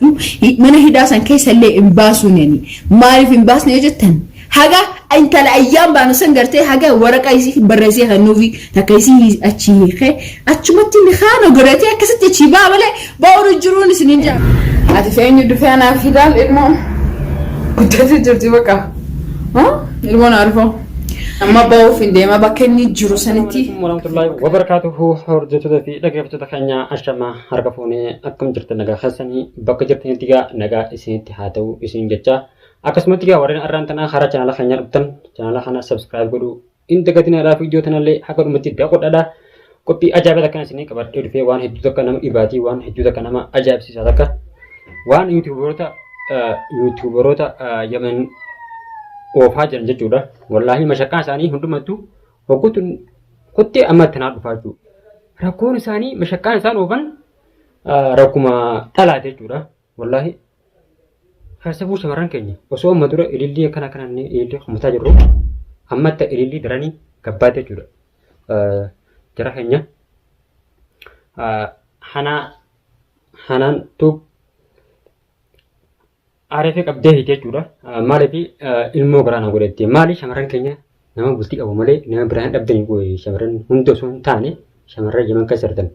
من هداسن كيس اللي إنباسون يعني ما أعرف إنباسن يجتن حاجة أنت الأيام بانوسن قرتي حاجة ورقة يسي برزي هنوفي تكيسي أشيخه أشمتي مخانو قرتي أكست تشيبا ولا باور الجرون سنينجا هذا فين يدفعنا في دال إلمون كنت تجرتي بكا ها إلمون عارفه أما باو في ديما بكني جرو سنتي ورحمة الله وبركاته حرجة في دقيقة تخينيا أشما هرقفوني أكم جرت نجا خسني بق جرت نتيجة نجا إسين تهاتو إسين جتا أكسمت تيجا ورين أرانتنا خارج channel خينيا ربطن channel خنا subscribe قدو إن تقدرين على فيديو تنالي حكر متي دقيقة ada kopi ajaib tak kan sini kabar itu wan hidup tak kan nama ibadi wan hidup tak kan nama ajaib sih sadaka wan youtuber ta yaman وفاج الجدودة والله ما شكان ثاني هندو متو كنت أمت نار فاجو ركون ثاني ما شكان ثاني وفن ركوما ثلاثة جدودة والله حسبوا شمران كني وسوا مدرة إللي كنا إللي خمسة جرو أمت إللي دراني كبات جدودة جرا هنا تو Arifek abdee hitee jechuudha. Maaliif ilmoo garaana godhattee maali shamarran keenya nama bultii qabu malee nama biraan dhabdanii goye shamarran hunda osoo hin taane shamarran yeman keessa jirtan.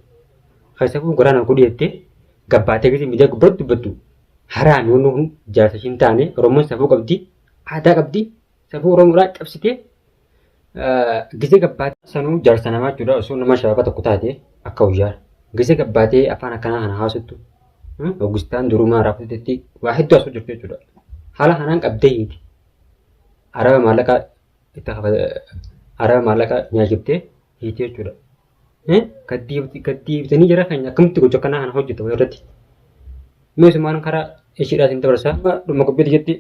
Keessattuu garaana godhattee gabbaatee gisi miidhaa gubbatti dubbattu haraan yommuu kun jaarsa hin taane Oromoon safuu qabdi aadaa qabdi safuu Oromoodhaa cabsitee gisee gabbaatee sanuu jaarsa namaa jechuudha osoo nama shabaaba tokko taate akka hojjaa gisee gabbaatee afaan akkanaa kana haasattu. Augustaan durumaa raaftetti waa hedduu asuu jirtu jechuudha. Haala kanaan qabdee hiiti. Araba maallaqa nyaachiftee hiiti jechuudha. Kaddiibtanii jira kan akkamitti gocha kanaa kana hojjeta irratti. Meeshumaan karaa ishiidhaas hin dabarsaa. Dhuma qopheetti jetti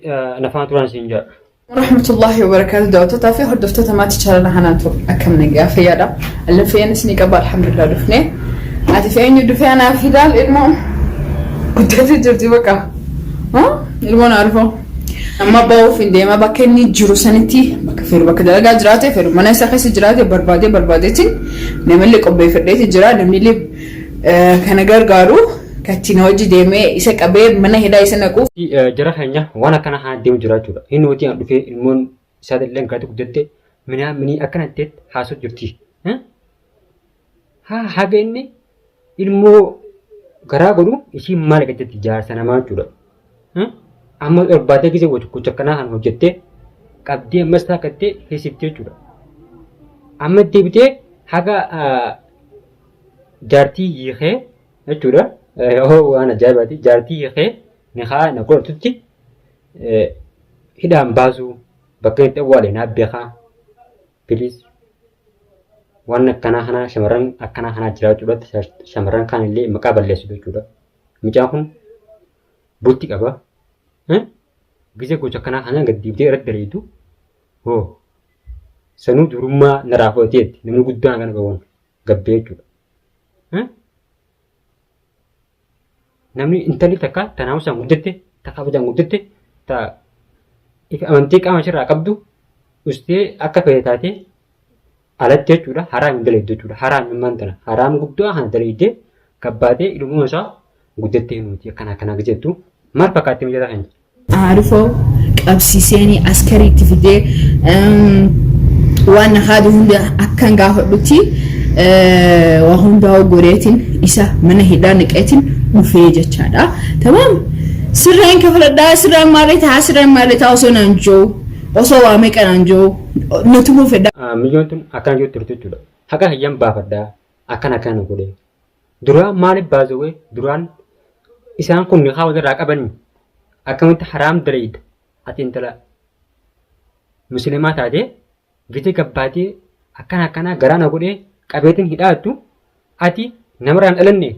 nafaan turaan siin jaa. ورحمة الله وبركاته دوتة تافي هو دفتة ما تشارنا هناتو أكم نجا فيادا اللي فينا سنيك أبا الحمد لله دفني عادي فين يدفعنا في دال المهم كنت تجرتي بكا ها المهم عارفه أما باو في ديما بكني جرو سنتي بكفير بكدرجة جراتي فير من يسخس جراتي بربادتين نملي قبي فرديتي جرات نملي كان غارو كاتينا وجي ديمي إسك أبي من هدا يسنقو جرا خنيا وانا كان ديم جرات جرا إنه وتي عند في المون ساد اللي قاعد كدته مني أكنت حاسو جرتي ها حاجة إني المو garaa godhu ishii maal gajjatti jaarsa namaa jechuudha. Amma barbaadee gisee gocha kanaa kan hojjettee qabdee ammas taakattee heessiftee jechuudha. Amma deebitee haga jaartii hiikee jechuudha. Waan ajaa'ibaati jaartii hiikee niqaa na godhatutti hidhaan baasuu bakka itti awwaalee naaf beekaa bilis waan akkanaa kana shamarran akkanaa kana jiraachuudhaatti shamarran kaan illee maqaa balleessitu jechuudha. Mucaan kun bultii qaba. Gisee gocha akkanaa kana gad diibdee irratti bareedu. Sanuu durummaa naraa fudhateetti namni guddaan kana qabuun gabbee jechuudha. Namni intalli takka tanaamusaan guddatte takka kabajaan guddatte amantii qaama ishirraa qabdu ustee akka fedhe taatee alatti jechuudha haraam hin dalayddu jechuudha haraam hin mantana haraam guddaa kana dalaydee gabbaatee ilmoo isaa guddattee nuti akkana jettu maal fakkaattee mijataa kan jiru. Aarifoo qabsiiseenii askariitti fidee waan haadha hunda akkan gaafadhutti waa hundaa goreetiin isa mana hidhaa niqeetiin dhufee jechaadha. Tamaam sirraan kafaladhaa sirraan maalitaa osoo naan jiru. Osoo waa meeqanaan jiru nuti muu fedha. Milyoon tun akkan jiru turte jechuudha. Haqa hayyam baafadhaa akkan godhe. Duraan maaliif baasawee duraan isaan kun niqaa walirraa qabanii akkamitti haraam dalayda ati intala musliimaa taatee gite gabbaatee akkana garaana godhee qabeetiin hidhaattu ati namarraan dhalanne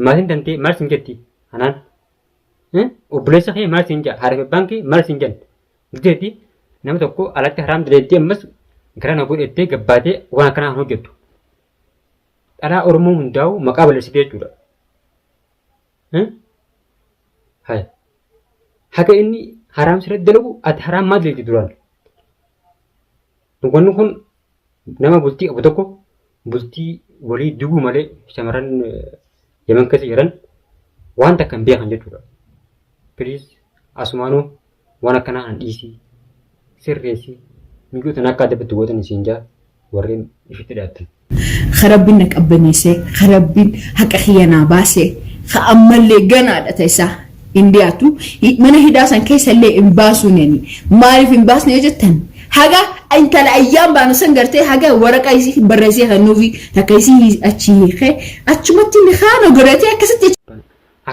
maatiin dantee maal siin jetti hanaan obboleessa kee maal siin jaa haadha abbaan kee maal siin jenna. Giteeti nama tokko alatti haraam daleettee ammas garaana godhettee gabbaatee waan akkanaa hojjettu. Dhalaa Oromoo hundaa'u maqaa balleessitee jechuudha. Haga inni haraam sirratti dalagu ati haraam maal daleetti duraan? Wanni kun nama bultii qabu tokko bultii walii duguu malee shamarran yeman keessa jiran waan takka hin beekan jechuudha. Please asumaanuu waan akkanaa an dhiisii sirreessii miidhagina akka addatti gootan isiin jaa warreen ifitti dhiyaatan. Kharabbiin na qabbaneessee kharabbiin haqa xiyyanaa baasee ammallee ganaadha ta'isaa hin dhiyaatu mana hidhaa san keessa illee hin baasuunani maaliif hin baasne jettan haga intala ayyaan baanu san gartee haga waraqaa isii barreessee kennuufi takka isii achi hiikee achumatti ni kaana godhatee akkasitti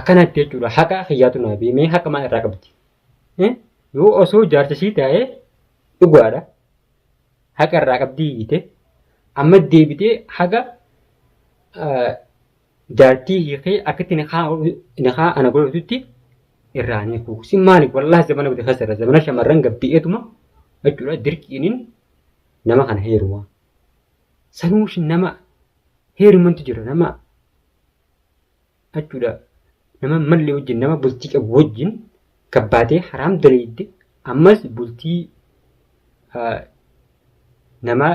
akkanatti jechuudha haqa xiyyaatu naa beemee haqa maal irraa qabdi yoo osoo jaarsa ishii taa'ee dhugaadha haqa irraa qabdii hiite amma deebitee haga jaartii hiikee akkatti niqaa ana godhatutti irraanii kuusi si maaliif wallaahi zamana bude kasarra zamana shamarran gabbi'eetuma jechuudha dirqiiniin nama kana heeruma sanuushi nama heerumantu jira nama jechuudha nama mallee wajjin nama bultii qabu wajjin gabbaatee haraam daleedde ammas bultii nama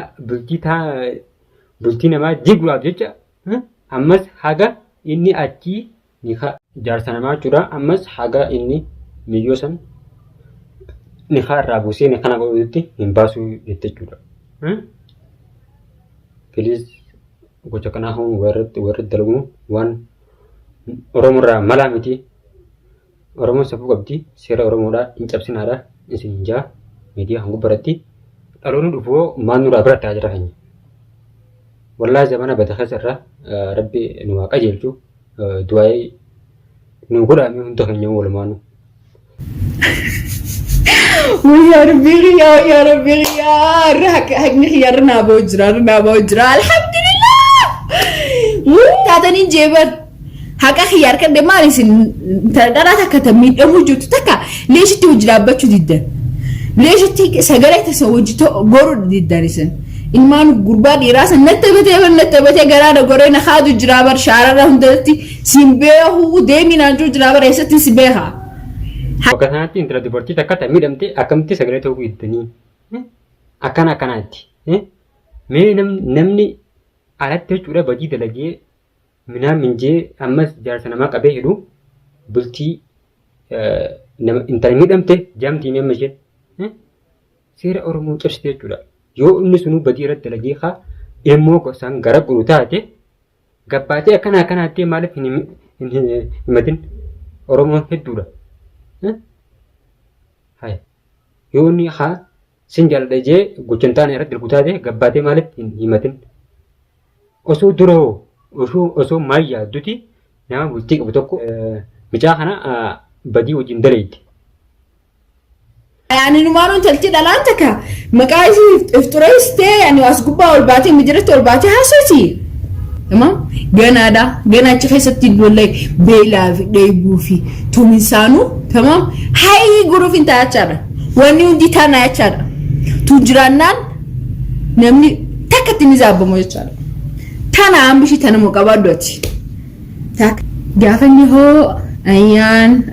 bultii namaa jiguudhaaf jecha ammas haga inni achii niqa jaarsa namaa jechuudha ammas haga inni miyyoo san niqaa irraa buusee niqaa kana godhutti hin baasuu jechuudha. Please gocha kanaa hon warri dalagu waan Oromoo irraa malaa miti. Oromoon safuu qabdi seera Oromoodhaa hin cabsinaadha isin jaa miidiyaa hanguu baratti dhaloonni dhufoo maan nurraa bira ta'aa jira keenya. Wallaahi zamana bada keessarra rabbi nu waa qajeelchu du'aa'ee nu godhaame hunda keenya walumaanu. يا ربي يا ربي يا حقني خيارنا بوجرا الحمد لله تاتني جبر حق خيار كان دماري سن ترى تكتمين وجوت تكا ليش توجرا بتشو جدا ليش تي سجلت تسوجته غور جدا رسن إنمان غربا دراس نتبت غرانا غورينا خادو جرابر شارع هندتي سيمبيه ديمي نانجو جرابر ريستي سبيها Bakka sanatti intala dubartii takka ta'e miidhamte akkamitti sagalee ta'uu hiittanii akkanaatti mee namni alatti jechuudha badii dalagee minaan minjee ammas jaarsa namaa qabee hidhu bultii intala miidhamte jaamtii nama isheen seera Oromoo cabsite jechuudha yoo inni sunuu badii irratti dalagee haa immoo gosaan gara guru taate gabbaatee akkanaatti maaliif hin himatin Oromoon hedduudha. Hai, yooni haa sin jaalladha jee gochantaan irratti dirqutaate gabbaatee maaliif hin himatin osoo duroo osoo maal yaadduti nama bultii qabu tokko micaa kana badii wajjin daleetti. يعني نمانون تلتي دلانتك مقايسي افتريستي يعني واسقبا والباتي مجرد والباتي هاسوتي تمام جنا تخيستي والله بيلا في ديبوفي توميسانو تمام هاي غروف انت اتشارا ونيو دي تانا اتشارا تجرانان نمني تكتي مزابو مو اتشارا تانا عمبشي تانا مقابادوتي تاك جافني هو أيان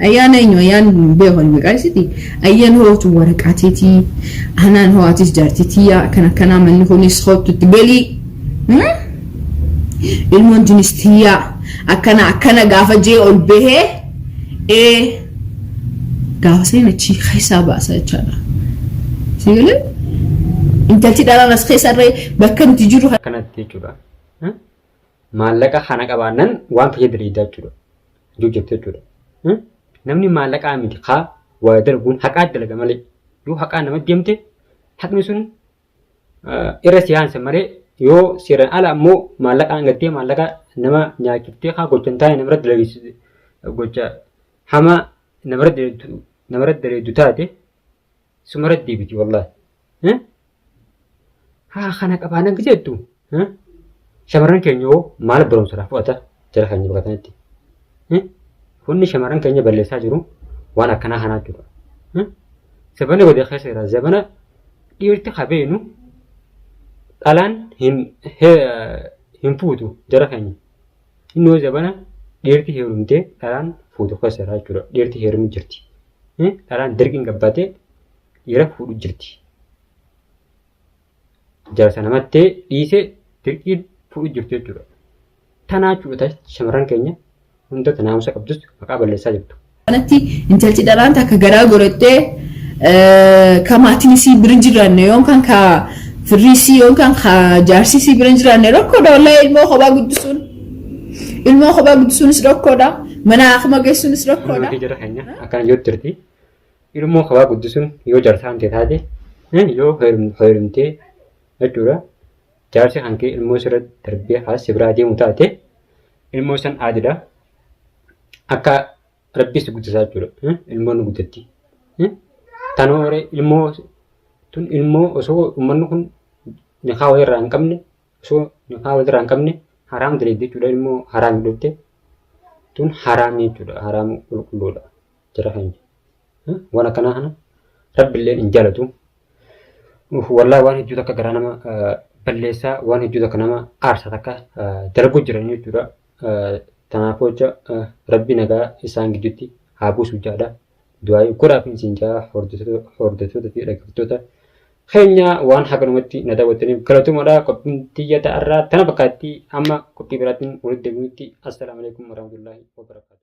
بيهون مقايستي أيان هو تورقاتيتي هنان هو اتش جارتيتيا كنا من هو نسخوت تتبلي ilmoon jinistiyyaa akkana gaafa jee ol bahee gaafa seenachi keessaa baasa jechaadha. Sigalee intalti dhalaan as keessarree bakka nuti jiru akkanatti jechuudha. Maallaqa kana qabaannan waan fayyadu jechuudha. Jojjabte jechuudha. Namni maallaqaa miti haa waa darbuun haqaa dalaga malee yoo haqaa nama deemte haqni sun irra siyaansa malee yoo seeraan ala ammoo maallaqaan gattee maallaqa nama nyaachiftee haa gochan taa'e namarra dalagisu gocha hama namarra daleeddu taate sumarra deebiti wallaahi. Haa kana qabaanan jettu shamarran keenya yoo maal barumsaadhaaf fudhata jala keenya bakatanitti. Hunni shamarran keenya balleessaa jiru waan akkanaa kanaa jiru. Zabana godee keessa jira zabana dhiirti qabeenu dhalaan hin fuutu jara keenya. Innoo zabana dhiirti heerumtee dhalaan fuutu keessa jira jechuudha. Dhiirti heerumu jirti. Dhalaan dirqiin gabbaatee dhiira fuudhu jirti. Jaarsa namattee dhiisee dirqiin fuudhu jirti jechuudha. Tanaa jechuudha shamarran keenya hunda naamusa qabdus maqaa balleessaa jirtu. Kanatti intalti dhalaan takka garaa godhattee ka maatiin isii bira hin jiraanne yookaan ka firri isii yookaan ka jaarsi isii bira hin jiraanne rakkoodha wallahi ilmoo kophaa guddisuun. Ilmoo kophaa guddisuunis rakkoodha. Mana akma geessuunis rakkoodha. Nuti jira keenya akkana yoo jirti ilmoo kophaa guddisuun yoo jaarsaa hante taate yoo heerumtee jechuudha. Jaarsi hankee ilmoo sirra darbee haas biraa deemu taate ilmoo san aadidha. Akka rabbiis guddisaa jechuudha. Ilmoon guddatti. Tanoore ilmoo tun ilmoo osoo uummanni kun niqaa walirraa hin qabne osoo niqaa walirraa hin qabne haraam daleedde jechuudha. Ilmoo haraam dhufte tun haraam jechuudha. Haraam qulqulluudha. Jira keenya. Waan akkanaa kana rabbillee hin jaalatu. Wallaahi waan hedduu akka garaa nama balleessaa waan hedduu akka nama aarsaa akka dalaguu jiran jechuudha. Kanaafuu jecha rabbi nagaa isaan gidduutti haa buusu jaadha. Du'aa godhaa fi siinjaa hordoftoota fi dhaggeeffattoota keenya waan haganumatti na daawwattaniif galatumadha. Qophiin xiyya ta'arraa tana fakkaatti amma qophii biraatiin walitti deebinutti assalamu alaikum warahmatullahi wabarakatuh.